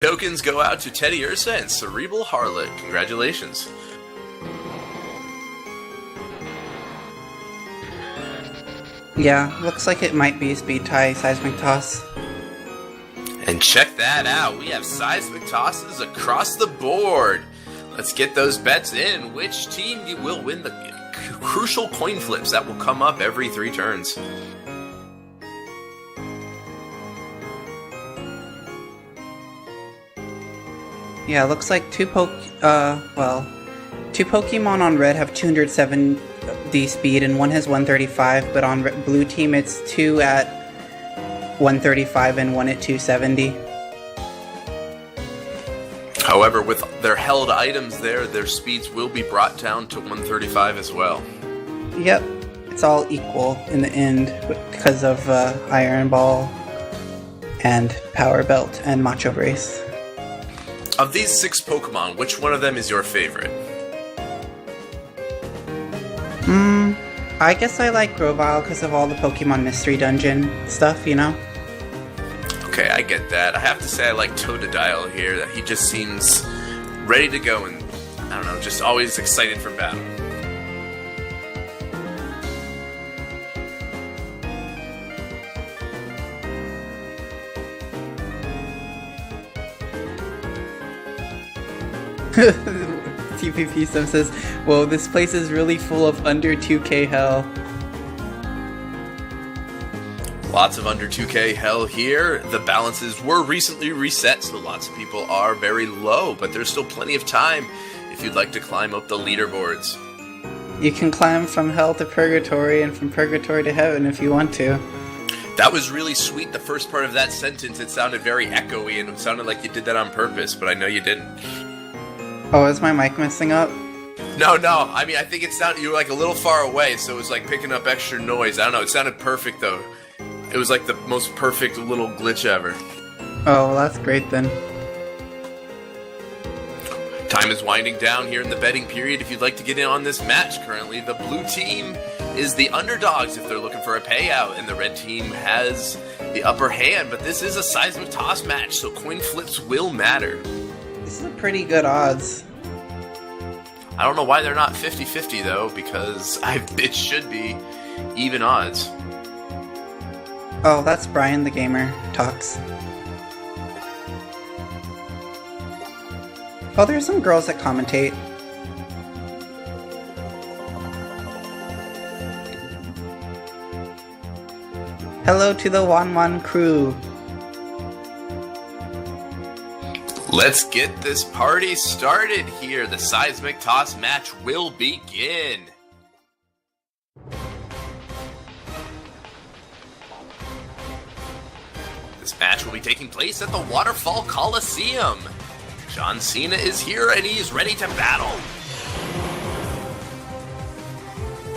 Tokens go out to Teddy Ursa and Cerebral Harlot. Congratulations. Yeah, looks like it might be speed tie, seismic toss. And check that out, we have seismic tosses across the board. Let's get those bets in. Which team will win the crucial coin flips that will come up every 3 turns? Yeah, looks like two Pokemon on red have 270 speed and one has 135, but on blue team it's 2 at 135 and 1 at 270. However, with their held items there, their speeds will be brought down to 135 as well. Yep, it's all equal in the end because of Iron Ball and Power Belt and Macho Brace. Of these 6 Pokemon, which one of them is your favorite? I guess I like Grovyle because of all the Pokemon Mystery Dungeon stuff, you know? Okay, I get that. I have to say I like Totodile here, that he just seems ready to go and, I don't know, just always excited for battle. TPP Sim says, whoa, this place is really full of under 2k hell. Lots of under 2k hell here. The balances were recently reset, so lots of people are very low, but there's still plenty of time if you'd like to climb up the leaderboards. You can climb from hell to purgatory and from purgatory to heaven if you want to. That was really sweet, the first part of that sentence. It sounded very echoey and it sounded like you did that on purpose, but I know you didn't. Oh, is my mic messing up? No. I mean, I think it sounded, you were like a little far away, so it was like picking up extra noise. I don't know, it sounded perfect though. It was like the most perfect little glitch ever. Oh, well, that's great then. Time is winding down here in the betting period. If you'd like to get in on this match currently, the blue team is the underdogs if they're looking for a payout, and the red team has the upper hand, but this is a seismic toss match, so coin flips will matter. This is a pretty good odds. I don't know why they're not 50-50 though, because it should be even odds. Oh, that's Brian the Gamer talks. Oh, there's some girls that commentate. Hello to the Wan crew. Let's get this party started here. The seismic toss match will begin. This match will be taking place at the Waterfall Coliseum. John Cena is here and he's ready to battle.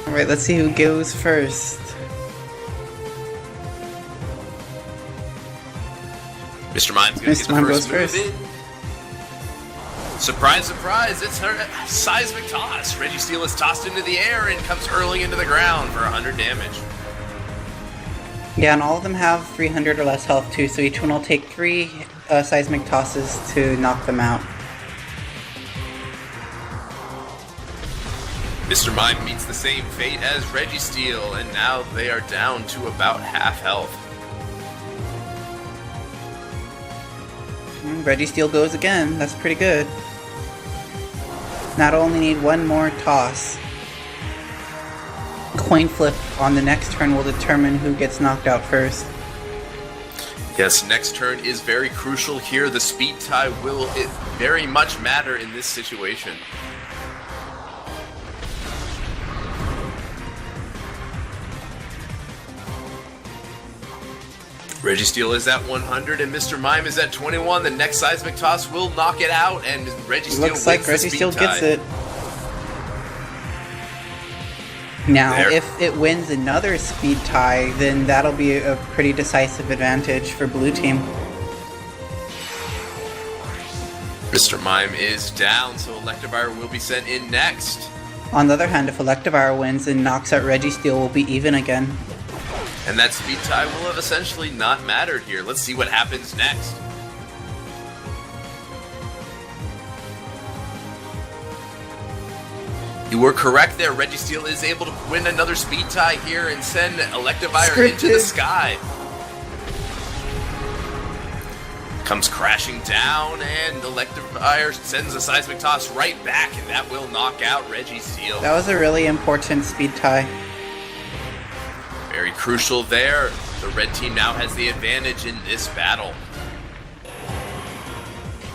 Alright, let's see who goes first. Mr. Mime's gonna get the first move in. Surprise, surprise, it's her seismic toss. Registeel is tossed into the air and comes hurling into the ground for 100 damage. Yeah, and all of them have 300 or less health too, so each one will take 3 seismic tosses to knock them out. Mr. Mime meets the same fate as Registeel, and now they are down to about half health. Registeel goes again, that's pretty good. Not only need one more toss. Coin flip on the next turn will determine who gets knocked out first. Yes, next turn is very crucial here. The speed tie will very much matter in this situation. Registeel is at 100 and Mr. Mime is at 21. The next seismic toss will knock it out, and Registeel looks like Registeel gets it. Now, if it wins another speed tie, then that'll be a pretty decisive advantage for blue team. Mr. Mime is down, so Electivire will be sent in next. On the other hand, if Electivire wins and knocks out Registeel, we'll be even again. And that speed tie will have essentially not mattered here. Let's see what happens next. You were correct there. Registeel is able to win another speed tie here and send Electivire into the sky. Comes crashing down, and Electivire sends a seismic toss right back, and that will knock out Registeel. That was a really important speed tie. Very crucial there. The red team now has the advantage in this battle.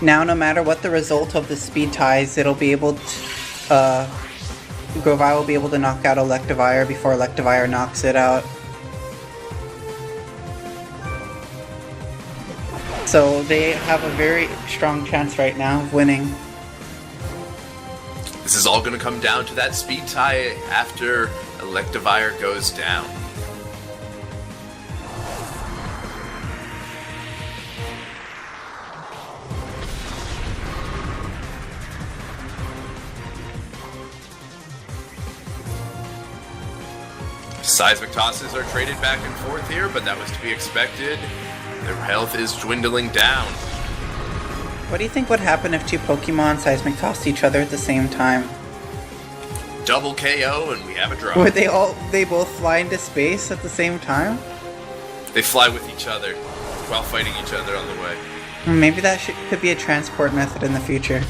Now, no matter what the result of the speed ties, it'll be able to... Grovyle will be able to knock out Electivire before Electivire knocks it out. So they have a very strong chance right now of winning. This is all going to come down to that speed tie after Electivire goes down. Seismic tosses are traded back and forth here, but that was to be expected. Their health is dwindling down. What do you think would happen if two Pokemon seismic tossed each other at the same time? Double KO and we have a draw. Would they both fly into space at the same time? They fly with each other while fighting each other on the way. Maybe that could be a transport method in the future.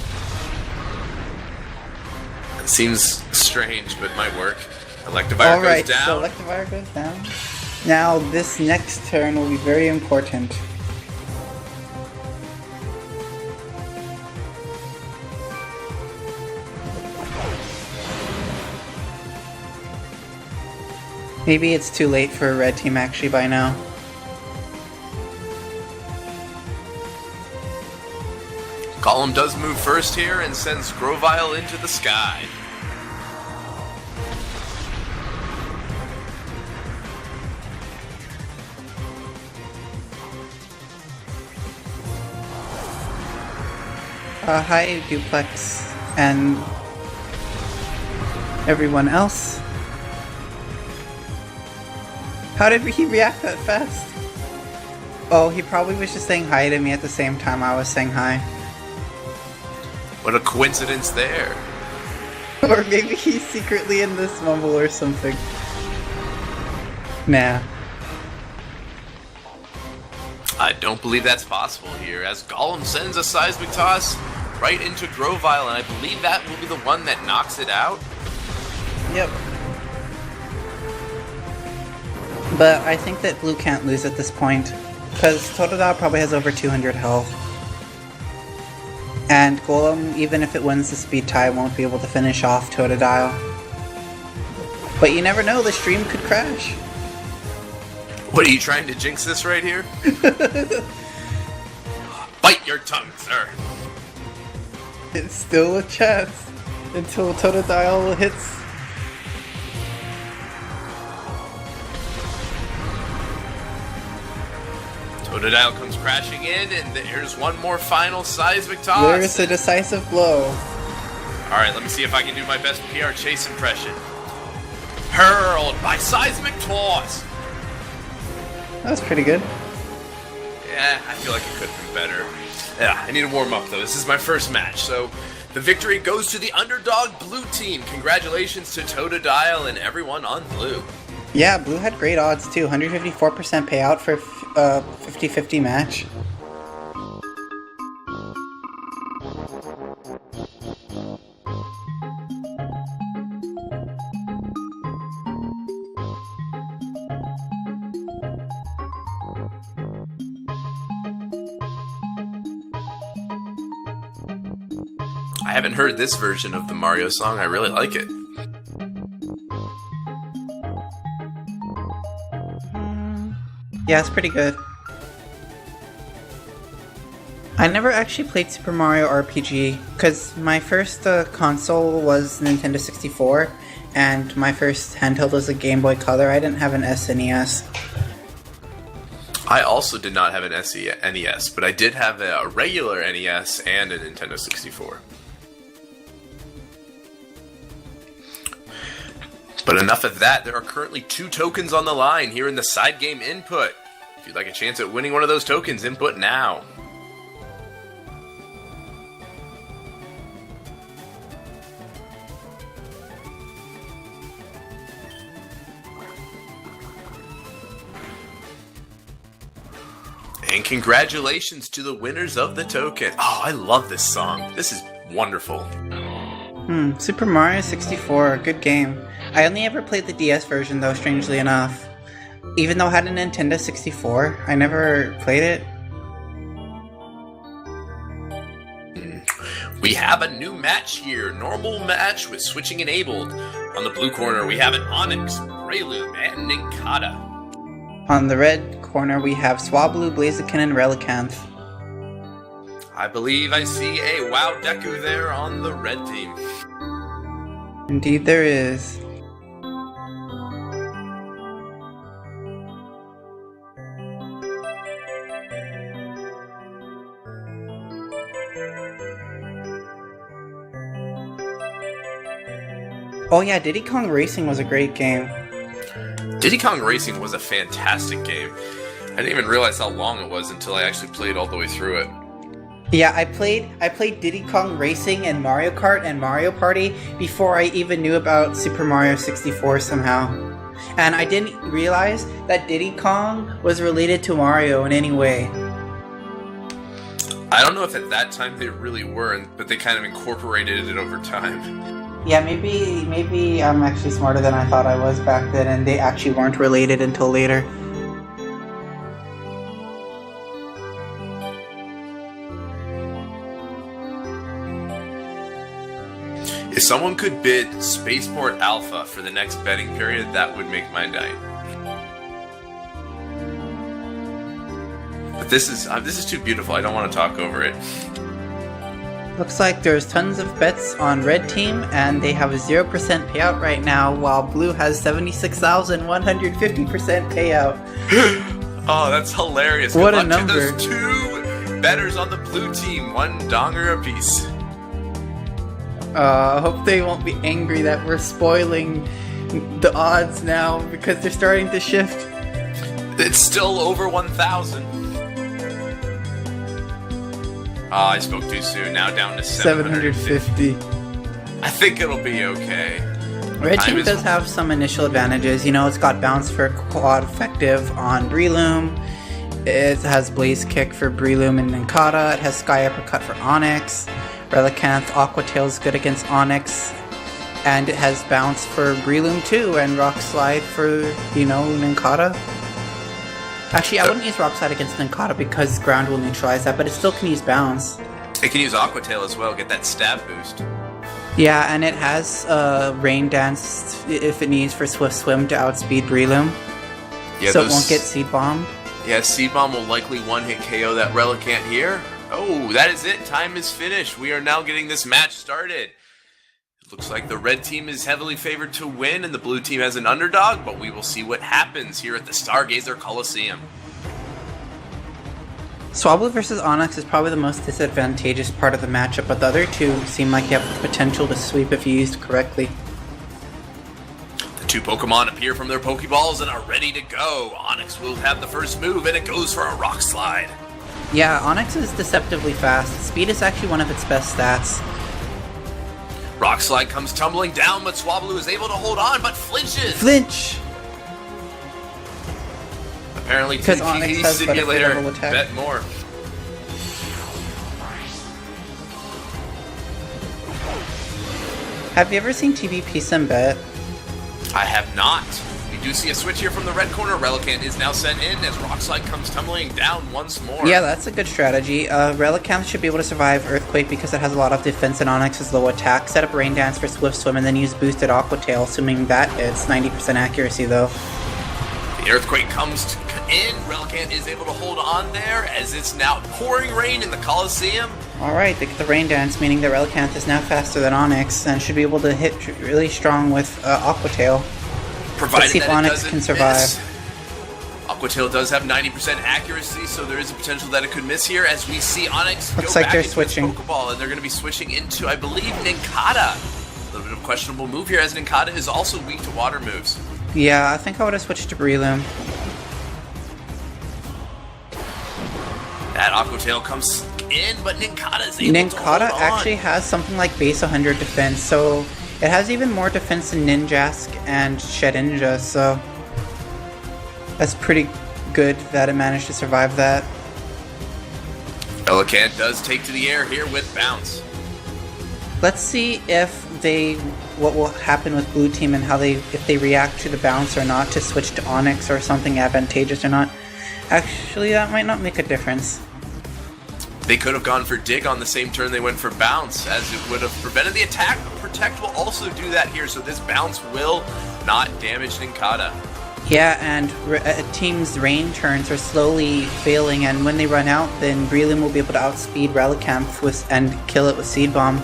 It seems strange, but might work. Electivire goes down. So Electivire goes down. Now, this next turn will be very important. Maybe it's too late for a red team actually by now. Golem does move first here and sends Grovyle into the sky. Hi, Duplex, and everyone else. How did he react that fast? Oh, he probably was just saying hi to me at the same time I was saying hi. What a coincidence there. Or maybe he's secretly in this mumble or something. Nah. I don't believe that's possible here, as Golem sends a seismic toss right into Grovyle, and I believe that will be the one that knocks it out. Yep. But I think that Blue can't lose at this point, because Totodile probably has over 200 health. And Golem, even if it wins the speed tie, won't be able to finish off Totodile. But you never know, the stream could crash. What, are you trying to jinx this right here? Bite your tongue, sir. It's still a chance until Totodile hits. Totodile comes crashing in, and there's one more final seismic toss. There's a decisive blow. Alright, let me see if I can do my best PR Chase impression. Hurled by seismic toss. That was pretty good. Yeah, I feel like it could have been better. Yeah, I need to warm up though. This is my first match, so the victory goes to the underdog Blue team. Congratulations to Totodile and everyone on Blue. Yeah, Blue had great odds too. 154% payout for a 50-50 match. I haven't heard this version of the Mario song. I really like it. Yeah, it's pretty good. I never actually played Super Mario RPG, because my first console was Nintendo 64, and my first handheld was a Game Boy Color. I didn't have an SNES. I also did not have an NES, but I did have a regular NES and a Nintendo 64. But enough of that, there are currently 2 tokens on the line here in the side game input. If you'd like a chance at winning one of those tokens, input now. And congratulations to the winners of the token. Oh, I love this song. This is wonderful. Super Mario 64, good game. I only ever played the DS version though, strangely enough. Even though I had a Nintendo 64, I never played it. We have a new match here. Normal match with switching enabled. On the blue corner, we have an Onix, Breloom, and Nincada. On the red corner, we have Swablu, Blaziken, and Relicanth. I believe I see a WoW Deku there on the red team. Indeed there is. Oh yeah, Diddy Kong Racing was a great game. Diddy Kong Racing was a fantastic game. I didn't even realize how long it was until I actually played all the way through it. Yeah, I played Diddy Kong Racing and Mario Kart and Mario Party before I even knew about Super Mario 64 somehow. And I didn't realize that Diddy Kong was related to Mario in any way. I don't know if at that time they really were, but they kind of incorporated it over time. Yeah, maybe I'm actually smarter than I thought I was back then, and they actually weren't related until later. If someone could bid Spaceport Alpha for the next betting period, that would make my night. But this is too beautiful. I don't want to talk over it. Looks like there's tons of bets on red team, and they have a 0% payout right now, while blue has 76,150% payout. Oh, that's hilarious. What Good a luck number. to those two bettors on the blue team. $1 apiece. I hope they won't be angry that we're spoiling the odds now, because they're starting to shift. It's still over 1,000. I spoke too soon. Now down to 750. I think it'll be okay. Red team does have some initial advantages. You know, it's got bounce for quad effective on Breloom. It has Blaze Kick for Breloom and Nincada. It has Sky Uppercut for Onix. Relicanth Aqua Tail is good against Onix. And it has bounce for Breloom too, and Rock Slide for, Nincada. Actually, I wouldn't use Rock Slide against Nincada because ground will neutralize that, but it still can use bounce. It can use Aqua Tail as well, get that stab boost. Yeah, and it has Rain Dance if it needs for Swift Swim to outspeed Breloom. Yeah, so it won't get Seed Bombed. Yeah, Seed Bomb will likely one-hit KO that Relicanth here. Oh, that is it. Time is finished. We are now getting this match started. It looks like the red team is heavily favored to win, and the blue team has an underdog, but we will see what happens here at the Stargazer Coliseum. Swablu versus Onix is probably the most disadvantageous part of the matchup, but the other two seem like you have the potential to sweep if you used correctly. The two Pokemon appear from their Pokeballs and are ready to go. Onix will have the first move, and it goes for a Rock Slide. Yeah, Onix is deceptively fast. Speed is actually one of its best stats. Rock Slide comes tumbling down, but Swablu is able to hold on, but flinches! Flinch! Apparently, because TP Simulator bet more. Have you ever seen TBP Sim bet? I have not. We do see a switch here from the red corner. Relicanth is now sent in as Rock Slide comes tumbling down once more. Yeah, that's a good strategy. Relicanth should be able to survive Earthquake because it has a lot of defense and Onix's low attack. Set up Rain Dance for Swift Swim and then use boosted Aqua Tail, assuming that hits. 90% accuracy though. The Earthquake comes in. Relicanth is able to hold on there as it's now pouring rain in the Coliseum. Alright, they get the Rain Dance, meaning the Relicanth is now faster than Onix and should be able to hit really strong with Aqua Tail. Provided Let's see if Onix can survive. Aqua Tail does have 90% accuracy, so there is a potential that it could miss here as we see Onix Looks go like back they're into switching. Pokeball, and they're going to be switching into, I believe, Nincada. A little bit of questionable move here as Nincada is also weak to water moves. Yeah, I think I would have switched to Breloom. That Aqua Tail comes in, but Nincada is able to hold Nincada on. actually has something like base 100 defense, so it has even more defense than Ninjask and Shedinja, so that's pretty good that it managed to survive that. Relicanth does take to the air here with Bounce. Let's see what will happen with Blue Team and if they react to the bounce or not to switch to Onix or something advantageous or not. Actually, that might not make a difference. They could have gone for Dig on the same turn they went for Bounce, as it would have prevented the attack, but Protect will also do that here, so this Bounce will not damage Nincada. Yeah, and team's rain turns are slowly failing, and when they run out, then Breloom will be able to outspeed Relicanth and kill it with Seed Bomb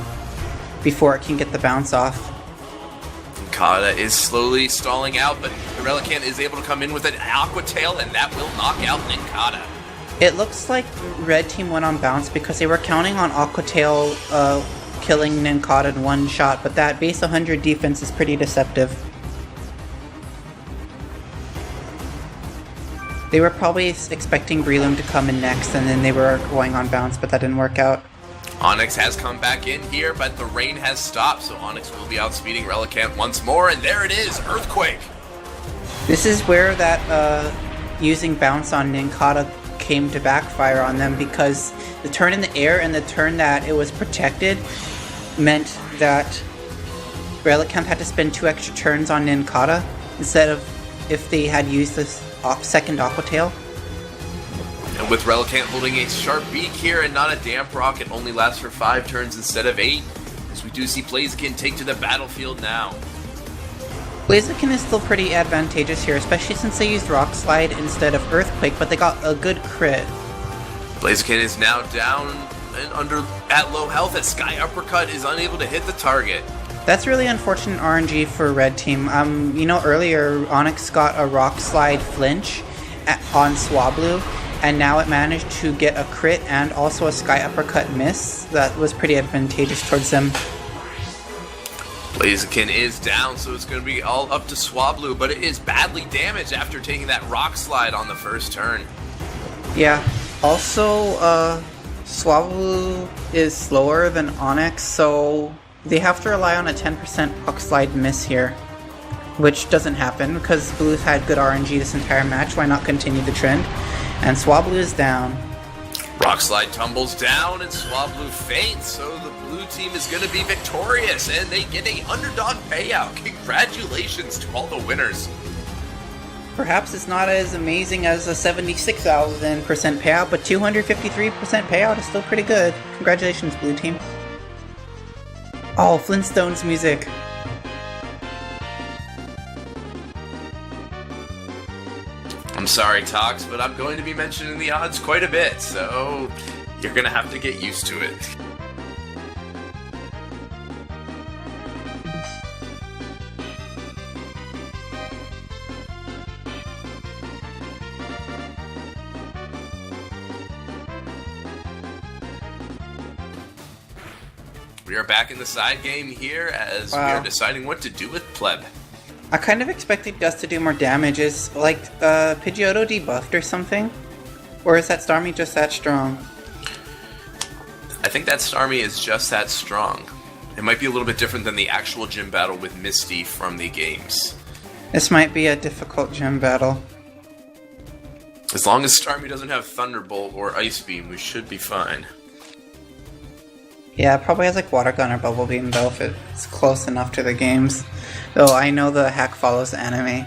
before it can get the bounce off. Nincada is slowly stalling out, but the Relicanth is able to come in with an Aqua Tail, and that will knock out Nincada. It looks like Red Team went on bounce because they were counting on Aqua Tail killing Nincada in one shot, but that base 100 defense is pretty deceptive. They were probably expecting Breloom to come in next, and then they were going on bounce, but that didn't work out. Onix has come back in here, but the rain has stopped, so Onix will be outspeeding Relicanth once more, and there it is, Earthquake! This is where that using bounce on Nincada came to backfire on them, because the turn in the air and the turn that it was protected meant that Relicanth had to spend 2 extra turns on Nincada instead of if they had used this second Aqua Tail. And with Relicanth holding a sharp beak here and not a damp rock, it only lasts for 5 turns instead of 8, as we do see Blaziken take to the battlefield now. Blaziken is still pretty advantageous here, especially since they used Rock Slide instead of Earthquake, but they got a good crit. Blaziken is now down and at low health as Sky Uppercut is unable to hit the target. That's really unfortunate RNG for Red Team. Earlier Onix got a Rock Slide flinch on Swablu, and now it managed to get a crit and also a Sky Uppercut miss. That was pretty advantageous towards them. Blaziken is down, so it's going to be all up to Swablu, but it is badly damaged after taking that Rock Slide on the first turn. Yeah, also, Swablu is slower than Onix, so they have to rely on a 10% Rock Slide miss here, which doesn't happen because Blue's had good RNG this entire match. Why not continue the trend? And Swablu is down. Rock Slide tumbles down and Swablu faints, so the blue team is going to be victorious and they get a underdog payout. Congratulations to all the winners. Perhaps it's not as amazing as a 76,000% payout, but 253% payout is still pretty good. Congratulations, blue team. Oh, Flintstones music. I'm sorry, Tox, but I'm going to be mentioning the odds quite a bit, so you're going to have to get used to it. We are back in the side game here as we are deciding what to do with Pleb. I kind of expected Gus to do more damage. Is like Pidgeotto debuffed or something? Or is that Starmie just that strong? I think that Starmie is just that strong. It might be a little bit different than the actual gym battle with Misty from the games. This might be a difficult gym battle. As long as Starmie doesn't have Thunderbolt or Ice Beam, we should be fine. Yeah, it probably has like Water Gun or Bubble Beam though if it's close enough to the games. Though I know the hack follows the anime.